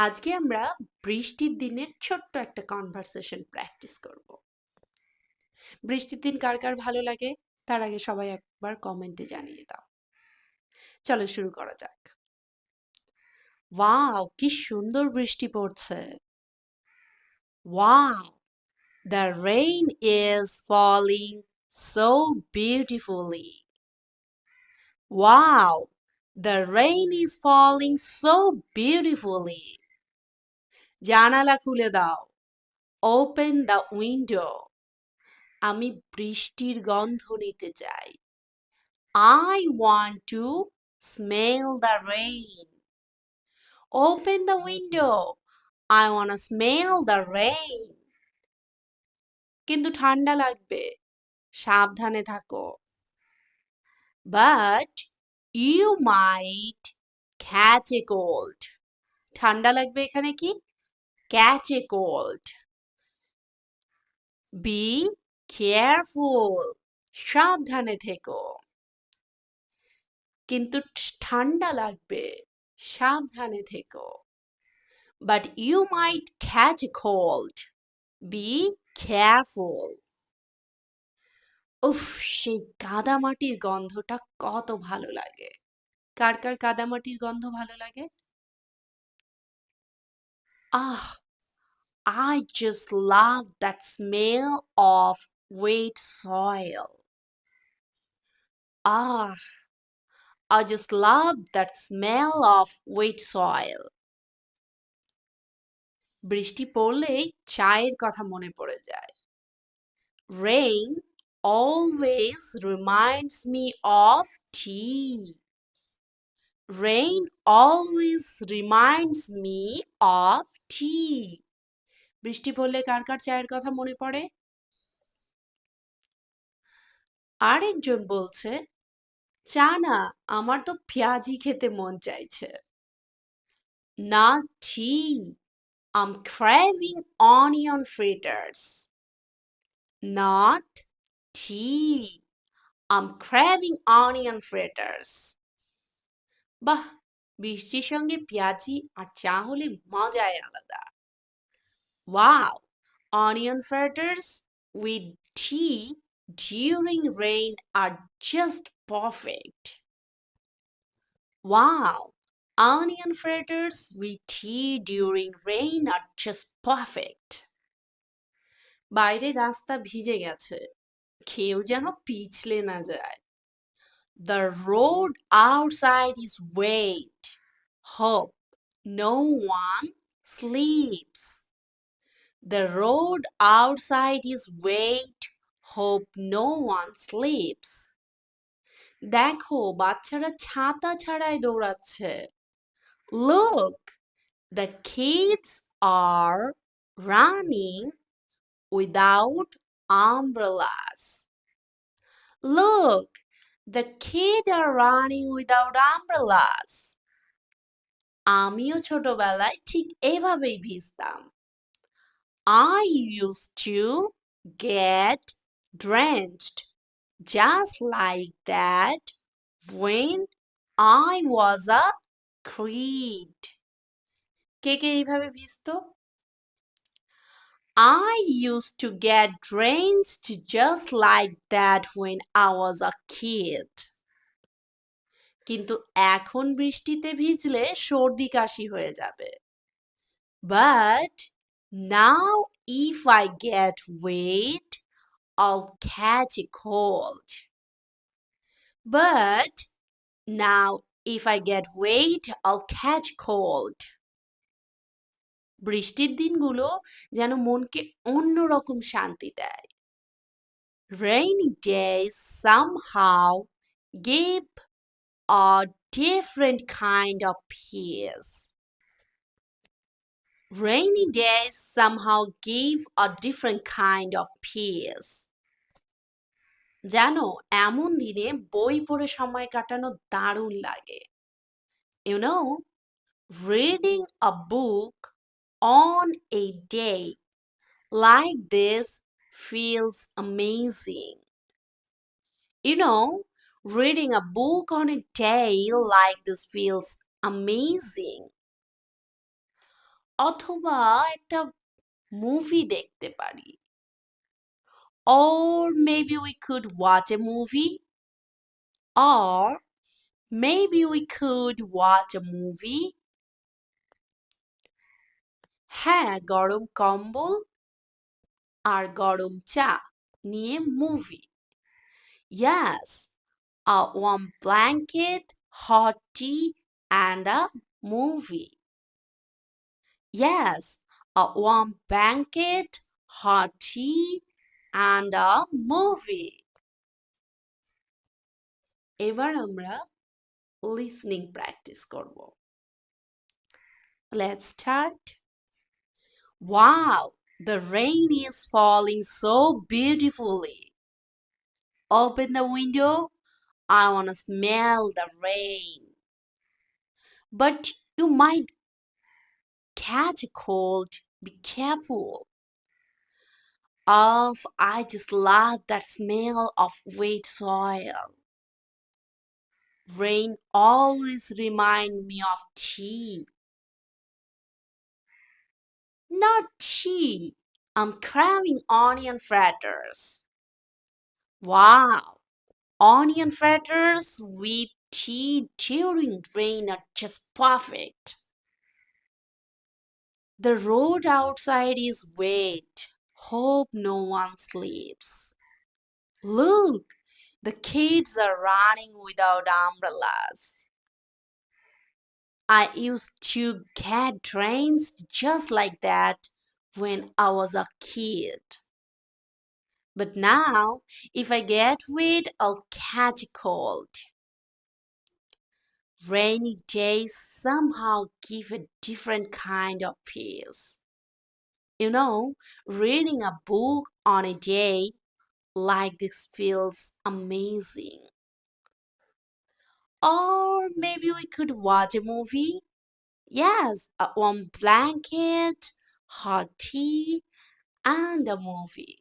আজকে আমরা বৃষ্টির দিনের ছোট্ট একটা কনভারসেশন প্র্যাকটিস করব। বৃষ্টির দিন কার কার ভালো লাগে তার আগে সবাই একবার কমেন্টে জানিয়ে দাও। চলো শুরু করা যাক। ওয়াও, কি সুন্দর বৃষ্টি পড়ছে। Wow, the rain is falling so beautifully. Wow, the rain is falling so beautifully. জানালা খুলে দাও। Open the window. আমি বৃষ্টির গন্ধ নিতে চাই। I want to smell the rain. Open the window. I want to smell the rain. কিন্তু ঠান্ডা লাগবে, সাবধানে থাকো। But you might catch a cold. ঠান্ডা লাগবে এখানে কি? Catch a cold. Be careful. সাবধানে থেকো। কিন্তু ঠান্ডা লাগবে, সাবধানে থেকো। But you might catch a cold. Be careful. উফ, সেই কাদামাটির গন্ধটা কত ভালো লাগে। কার কার কাদামাটির গন্ধ ভালো লাগে? I just love that smell of wet soil. Ah, I just love that smell of wet soil. বৃষ্টি পড়লেই চায়ের কথা মনে পড়ে যায়। Rain always reminds me of tea. Rain always reminds me of tea. বৃষ্টি পড়লে কার কার চায়ের কথা মনে পড়ে? আরেকজন বলছে, চা না, আমার তো পেঁয়াজি খেতে মন চাইছে। Not tea. I'm craving onion fritters. Not tea. I'm craving onion fritters. বাহ, বৃষ্টির সঙ্গে পেঁয়াজি আর চা হলে মজাই আলাদা। Wow, onion fritters with tea during rain are just perfect. Wow, onion fritters with tea during rain are just perfect. বাইরে রাস্তা ভিজে গেছে, কেউ যেন পিছলে না যায়। The road outside is wet. Hope no one sleeps. The road outside is wet. Hope no one sleeps. দেখো, বাচ্চারা ছাতা ছাড়াই দৌড়াচ্ছে। Look, the kids are running without umbrellas. Look, the kids are running without umbrellas. আমিও ছোটবেলায় ঠিক এভাবেই ভিজতাম। I used to get drenched just like that when I was a kid. কে কে এইভাবে ভিজতো? I used to get drenched just like that when I was a kid. কিন্তু এখন বৃষ্টিতে ভিজলে সর্দি কাশি হয়ে যাবে। But now if I get wet, I'll catch a cold. But now if I get wet, I'll catch cold. বৃষ্টির দিনগুলো যেন মনকে অন্যরকম শান্তি দেয়। Rainy days somehow give a different kind of peace. Rainy days somehow give a different kind of peace. জানো, এমন দিনে বই পড়ে সময় কাটানো দারুণ লাগে। You know, reading a book on a day like this feels amazing. You know, reading a book on a day like this feels amazing. অথবা একটা মুভি দেখতে পারি। Or maybe we could watch a movie. Or maybe we could watch a movie. হ্যাঁ, গরম কম্বল আর গরম চা নিয়ে movie. Yes, a warm blanket, hot tea, and a movie. Yes, a warm blanket, hot tea, and a movie. এবার আমরা listening practice করব। Let's start. Wow, the rain is falling so beautifully. Open the window. I want to smell the rain. But you might catch a cold. Be careful. Oh, I just love that smell of wet soil. Rain always reminds me of tea. Not tea. I'm craving onion fritters. Wow, onion fritters with tea during rain are just perfect. The road outside is wet. Hope no one sleeps. Look, the kids are running without umbrellas. I used to get drenched just like that when I was a kid. But now, if I get wet, I'll catch a cold. Rainy days somehow give a different kind of peace. You know, reading a book on a day like this feels amazing. Or maybe we could watch a movie. Yes, a warm blanket, hot tea, and a movie.